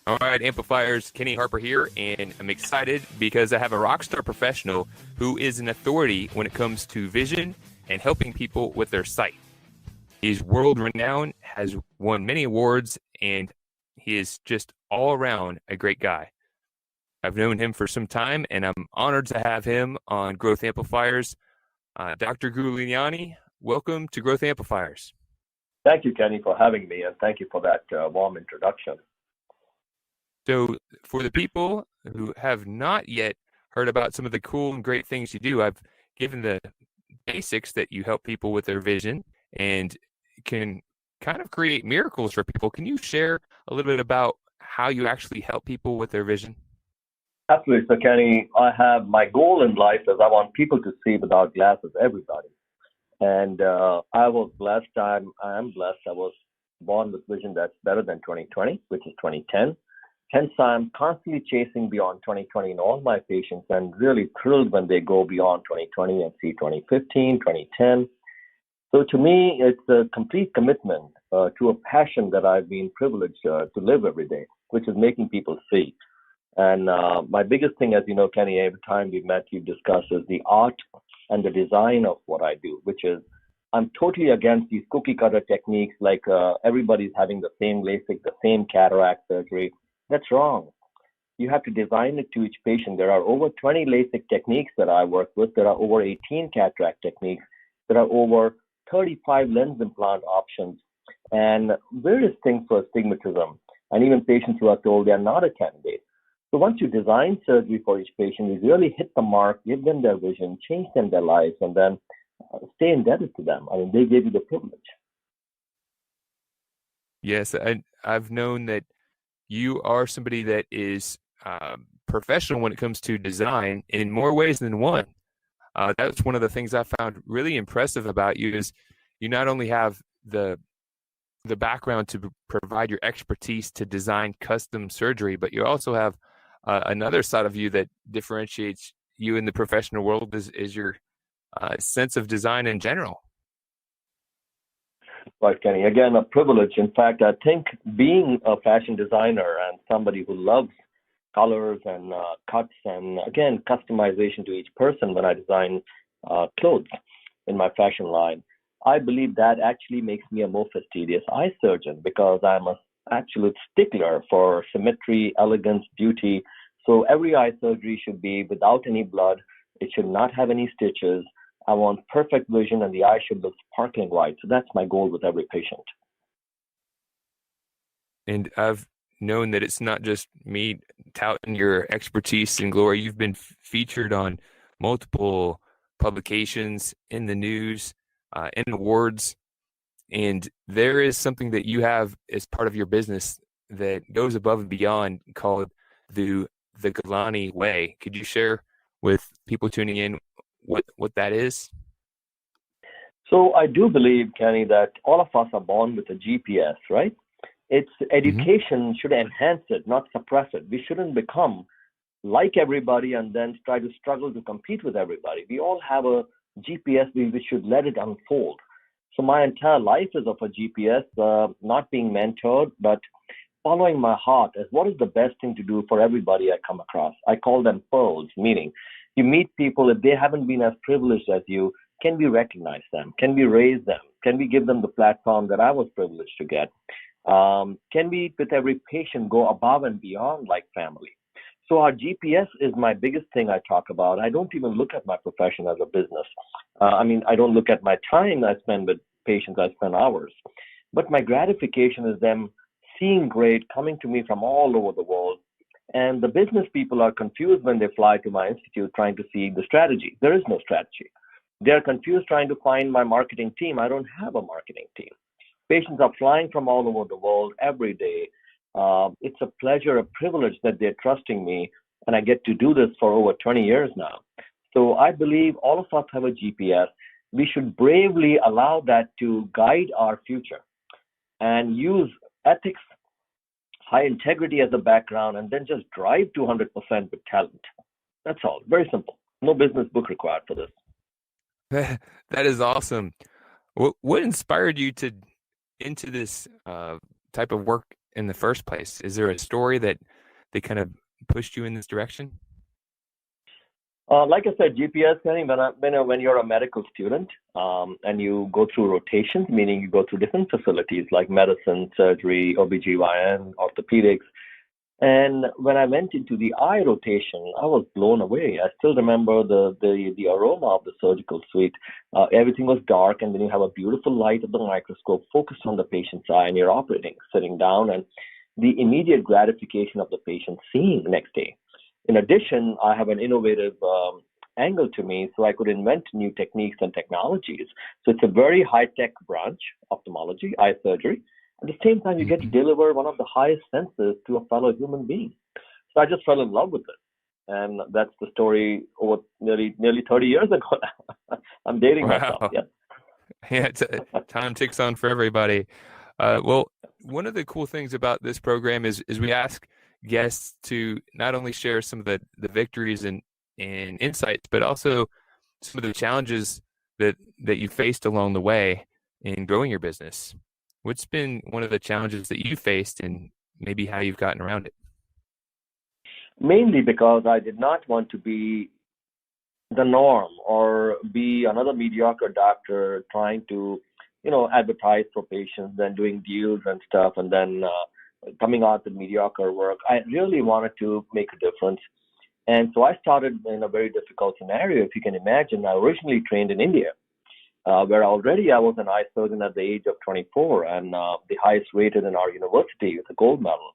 All right, amplifiers, Kenny Harper here, and I'm excited because I have a rock star professional who is an authority when it comes to vision and helping people with their sight. He's world renowned, has won many awards, and he is just all around a great guy. I've known him for some time, and I'm honored to have him on Growth Amplifiers. Dr. Gulani, welcome to Growth Amplifiers. Thank you, Kenny, for having me, and thank you for that warm introduction. So, for the people who have not yet heard about some of the cool and great things you do, I've given the basics that you help people with their vision and can kind of create miracles for people. Can you share a little bit about how you actually help people with their vision? Absolutely. So, Kenny, I have my goal in life is I want people to see without glasses, everybody. And I was blessed. I am blessed. I was born with vision that's better than 20/20, which is 20/10. Hence, I'm constantly chasing beyond 20/20 in all my patients and really thrilled when they go beyond 20/20 and see 20/15, 20/10. So to me, it's a complete commitment to a passion that I've been privileged to live every day, which is making people see. And my biggest thing, as you know, Kenny, every time we've met, you've discussed is the art and the design of what I do, which is I'm totally against these cookie cutter techniques like everybody's having the same LASIK, the same cataract surgery. That's wrong. You have to design it to each patient. There are over 20 LASIK techniques that I work with. There are over 18 cataract techniques. There are over 35 lens implant options and various things for astigmatism. And even patients who are told they are not a candidate. So once you design surgery for each patient, you really hit the mark, give them their vision, change them their lives, and then stay indebted to them. I mean, they gave you the privilege. Yes, I've known that you are somebody that is professional when it comes to design in more ways than one. That's one of the things I found really impressive about you is you not only have the background to provide your expertise to design custom surgery, but you also have another side of you that differentiates you in the professional world is your sense of design in general. Right, Kenny. Again, a privilege. In fact, I think being a fashion designer and somebody who loves colors and cuts and, again, customization to each person when I design clothes in my fashion line, I believe that actually makes me a more fastidious eye surgeon because I'm an absolute stickler for symmetry, elegance, beauty. So every eye surgery should be without any blood. It should not have any stitches. I want perfect vision and the eye should look sparkling white. So that's my goal with every patient. And I've known that it's not just me touting your expertise and glory. You've been featured on multiple publications in the news, in awards, and there is something that you have as part of your business that goes above and beyond called the Gulani Way. Could you share with people tuning in what that is? So I do believe, Kenny, that all of us are born with a GPS, right? It's education should enhance it, not suppress it. We shouldn't become like everybody and then try to struggle to compete with everybody. We all have a GPS. We should let it unfold. So my entire life is of a GPS, not being mentored, but following my heart as what is the best thing to do for everybody I come across. I call them pearls, meaning you meet people, if they haven't been as privileged as you, can we recognize them? Can we raise them? Can we give them the platform that I was privileged to get? Can we, with every patient, go above and beyond like family? So our GPS is my biggest thing I talk about. I don't even look at my profession as a business. I don't look at my time I spend with patients. I spend hours. But my gratification is them seeing great, coming to me from all over the world. And the business people are confused when they fly to my institute trying to see the strategy. There is no strategy. They're confused trying to find my marketing team. I don't have a marketing team. Patients are flying from all over the world every day. It's a pleasure, a privilege that they're trusting me, and I get to do this for over 20 years now. So I believe all of us have a GPS. We should bravely allow that to guide our future and use ethics, high integrity as a background, and then just drive 200% with talent. That's all. Very simple. No business book required for this. That is awesome. What inspired you to into this type of work in the first place? Is there a story that kind of pushed you in this direction? Like I said, GPS, when you're a medical student and you go through rotations, meaning you go through different facilities like medicine, surgery, OBGYN, orthopedics. And when I went into the eye rotation, I was blown away. I still remember the aroma of the surgical suite. Everything was dark, and then you have a beautiful light of the microscope focused on the patient's eye, and you're operating, sitting down, and the immediate gratification of the patient seeing the next day. In addition, I have an innovative angle to me, so I could invent new techniques and technologies. So it's a very high-tech branch, ophthalmology, eye surgery. At the same time, you get to deliver one of the highest senses to a fellow human being. So I just fell in love with it. And that's the story over nearly 30 years ago now. I'm dating myself. Yeah. Yeah, time ticks on for everybody. Well, one of the cool things about this program is we ask guests to not only share some of the victories and insights, but also some of the challenges that you faced along the way in growing your business. What's been one of the challenges that you faced and maybe how you've gotten around it? Mainly because I did not want to be the norm or be another mediocre doctor trying to, advertise for patients, then doing deals and stuff, and then coming out with mediocre work. I really wanted to make a difference. And so I started in a very difficult scenario. If you can imagine, I originally trained in India, where already I was an eye surgeon at the age of 24 and the highest rated in our university with a gold medal.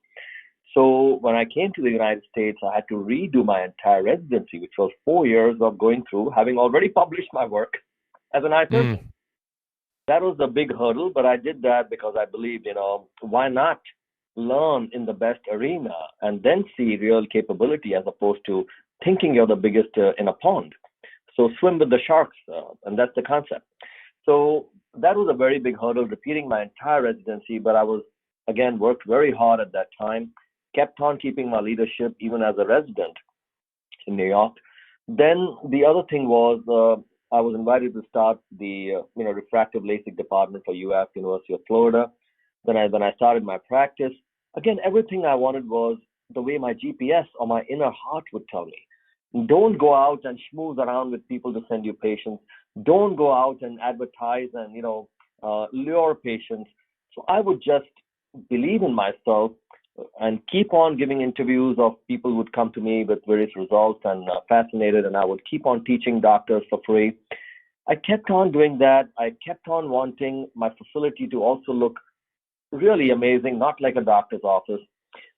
So when I came to the United States, I had to redo my entire residency, which was 4 years of going through, having already published my work as an eye surgeon. That was a big hurdle, but I did that because I believed, why not learn in the best arena and then see real capability as opposed to thinking you're the biggest in a pond. So swim with the sharks, and that's the concept. So that was a very big hurdle, repeating my entire residency, but I was, again, worked very hard at that time, kept on keeping my leadership even as a resident in New York. Then the other thing was I was invited to start the refractive LASIK department for UF, University of Florida. Then I started my practice. Again, everything I wanted was the way my GPS or my inner heart would tell me. Don't go out and schmooze around with people to send you patients. Don't go out and advertise and lure patients. So I would just believe in myself and keep on giving interviews of people who would come to me with various results and fascinated, and I would keep on teaching doctors for free. I kept on doing that. I kept on wanting my facility to also look really amazing, not like a doctor's office.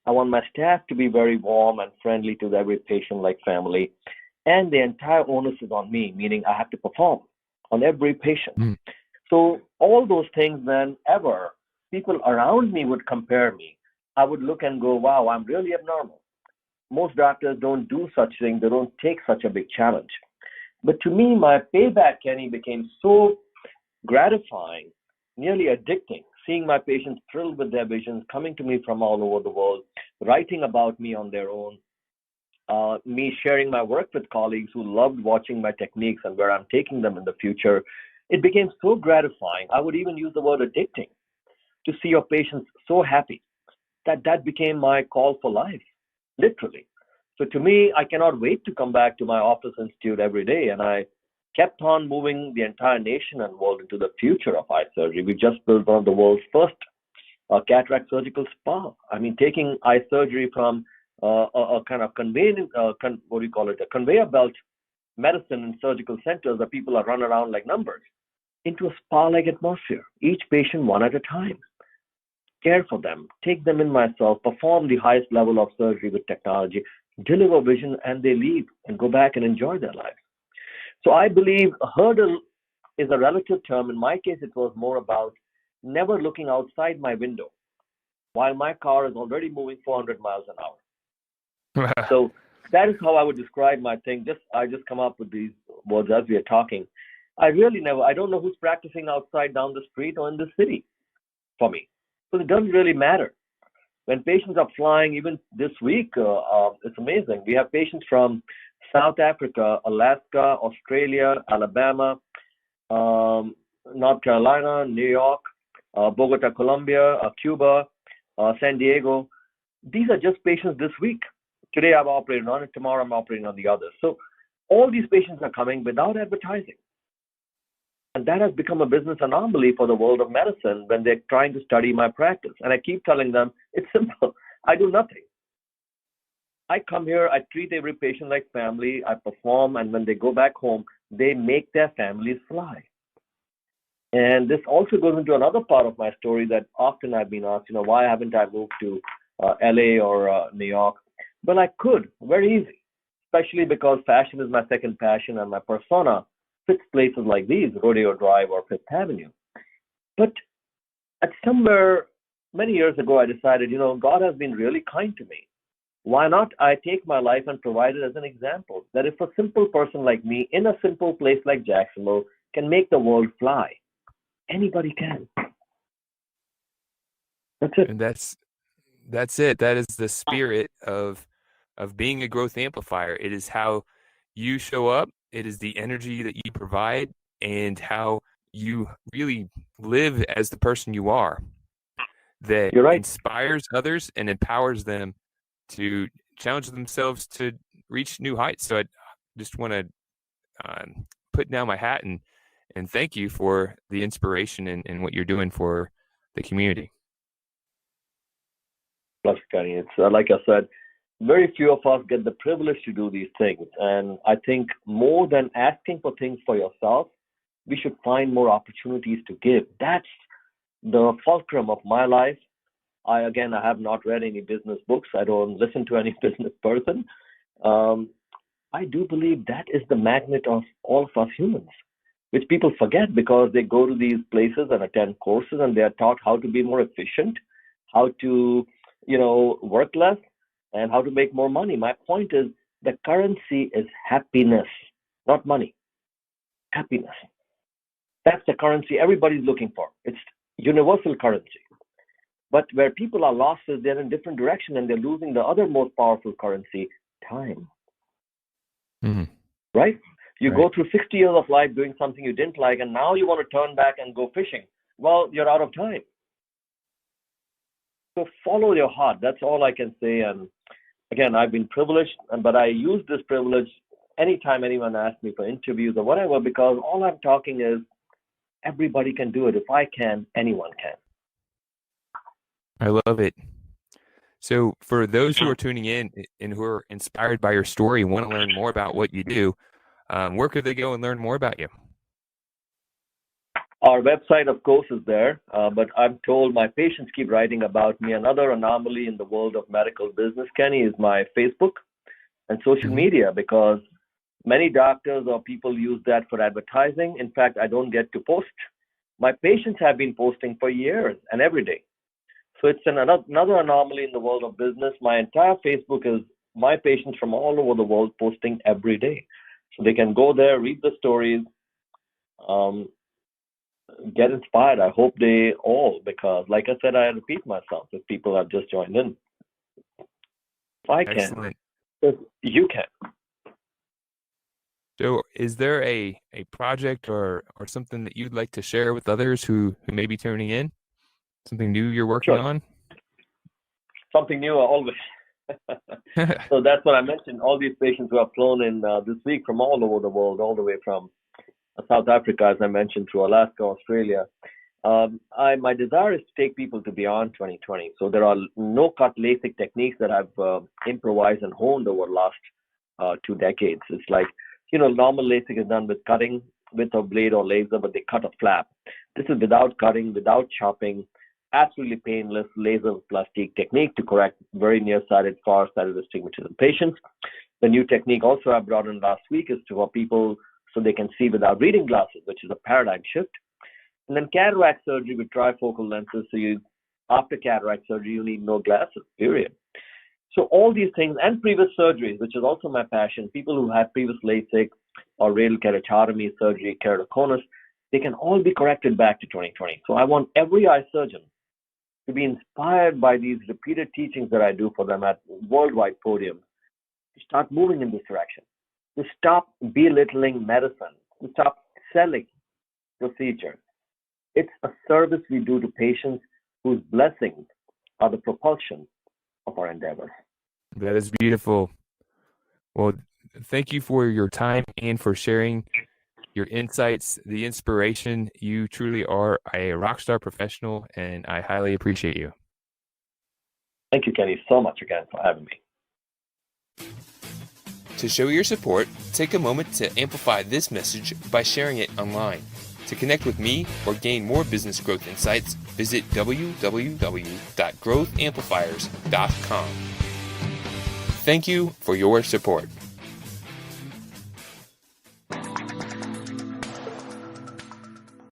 I want my staff to be very warm and friendly to every patient like family. And the entire onus is on me, meaning I have to perform on every patient. So all those things, whenever people around me would compare me, I would look and go, wow, I'm really abnormal. Most doctors don't do such things. They don't take such a big challenge. But to me, my payback, Kenny, became so gratifying, nearly addicting, seeing my patients thrilled with their visions, coming to me from all over the world, writing about me on their own, me sharing my work with colleagues who loved watching my techniques and where I'm taking them in the future. It became so gratifying. I would even use the word addicting to see your patients so happy that became my call for life, literally. So to me, I cannot wait to come back to my office institute every day. And I kept on moving the entire nation and world into the future of eye surgery. We just built one of the world's first cataract surgical spa. I mean, taking eye surgery from a kind of conveyor belt medicine and surgical centers where people are run around like numbers into a spa-like atmosphere, each patient one at a time. Care for them, take them in myself, perform the highest level of surgery with technology, deliver vision, and they leave and go back and enjoy their lives. So I believe a hurdle is a relative term. In my case, it was more about never looking outside my window while my car is already moving 400 miles an hour. So that is how I would describe my thing. I just come up with these words as we are talking. I don't know who's practicing outside down the street or in the city for me. So it doesn't really matter. When patients are flying, even this week, it's amazing. We have patients from South Africa, Alaska, Australia, Alabama, North Carolina, New York, Bogota, Colombia, Cuba, San Diego. These are just patients this week. Today I'm operating on it, tomorrow I'm operating on the other. So all these patients are coming without advertising. And that has become a business anomaly for the world of medicine when they're trying to study my practice. And I keep telling them, it's simple. I do nothing. I come here, I treat every patient like family, I perform, and when they go back home, they make their families fly. And this also goes into another part of my story that often I've been asked, why haven't I moved to LA or New York? Well, I could, very easy, especially because fashion is my second passion and my persona fits places like these, Rodeo Drive or Fifth Avenue. But at somewhere many years ago, I decided, God has been really kind to me. Why not I take my life and provide it as an example that if a simple person like me in a simple place like Jacksonville can make the world fly, anybody can. That's it. And that's it. That is the spirit of being a growth amplifier. It is how you show up. It is the energy that you provide and how you really live as the person you are that You're right. inspires others and empowers them to challenge themselves to reach new heights. So I just want to put down my hat and thank you for the inspiration and what you're doing for the community. Kenny, it's like I said, very few of us get the privilege to do these things. And I think more than asking for things for yourself, we should find more opportunities to give. That's the fulcrum of my life. I have not read any business books. I don't listen to any business person. I do believe that is the magnet of all of us humans, which people forget because they go to these places and attend courses and they are taught how to be more efficient, how to, work less, and how to make more money. My point is the currency is happiness, not money. Happiness. That's the currency everybody's looking for. It's universal currency. But where people are lost is they're in different direction and they're losing the other most powerful currency, time. Mm-hmm. Right? You go through 60 years of life doing something you didn't like, and now you want to turn back and go fishing. Well, you're out of time. So follow your heart. That's all I can say. And again, I've been privileged, but I use this privilege anytime anyone asks me for interviews or whatever, because all I'm talking is everybody can do it. If I can, anyone can. I love it. So for those who are tuning in and who are inspired by your story and want to learn more about what you do, where could they go and learn more about you? Our website, of course, is there, but I'm told my patients keep writing about me. Another anomaly in the world of medical business, Kenny, is my Facebook and social media, because many doctors or people use that for advertising. In fact, I don't get to post. My patients have been posting for years and every day. So it's another anomaly in the world of business. My entire Facebook is my patients from all over the world posting every day. So they can go there, read the stories, get inspired. I hope they all, because like I said, I repeat myself if people have just joined in. If I can, you can. So is there a project or something that you'd like to share with others who may be tuning in? Something new you're working on? Something new always. So that's what I mentioned. All these patients who have flown in this week from all over the world, all the way from South Africa, as I mentioned, through Alaska, Australia. My desire is to take people to beyond 2020. So there are no-cut LASIK techniques that I've improvised and honed over the last 2 decades. It's like, normal LASIK is done with cutting with a blade or laser, but they cut a flap. This is without cutting, without chopping, absolutely painless LaZrPlastique technique to correct very nearsighted, far-sighted astigmatism patients. The new technique also I brought in last week is for people so they can see without reading glasses, which is a paradigm shift. And then cataract surgery with trifocal lenses. So after cataract surgery, you need no glasses, period. So all these things, and previous surgeries, which is also my passion, people who had previous LASIK or radial keratotomy surgery, keratoconus, they can all be corrected back to 2020. So I want every eye surgeon to be inspired by these repeated teachings that I do for them at worldwide podiums, to start moving in this direction, to stop belittling medicine, to stop selling procedures. It's a service we do to patients whose blessings are the propulsion of our endeavors. That is beautiful. Well, thank you for your time and for sharing your insights, the inspiration. You truly are a rock star professional, and I highly appreciate you. Thank you, Kenny, so much again for having me. To show your support, take a moment to amplify this message by sharing it online. To connect with me or gain more business growth insights, visit www.growthamplifiers.com. Thank you for your support.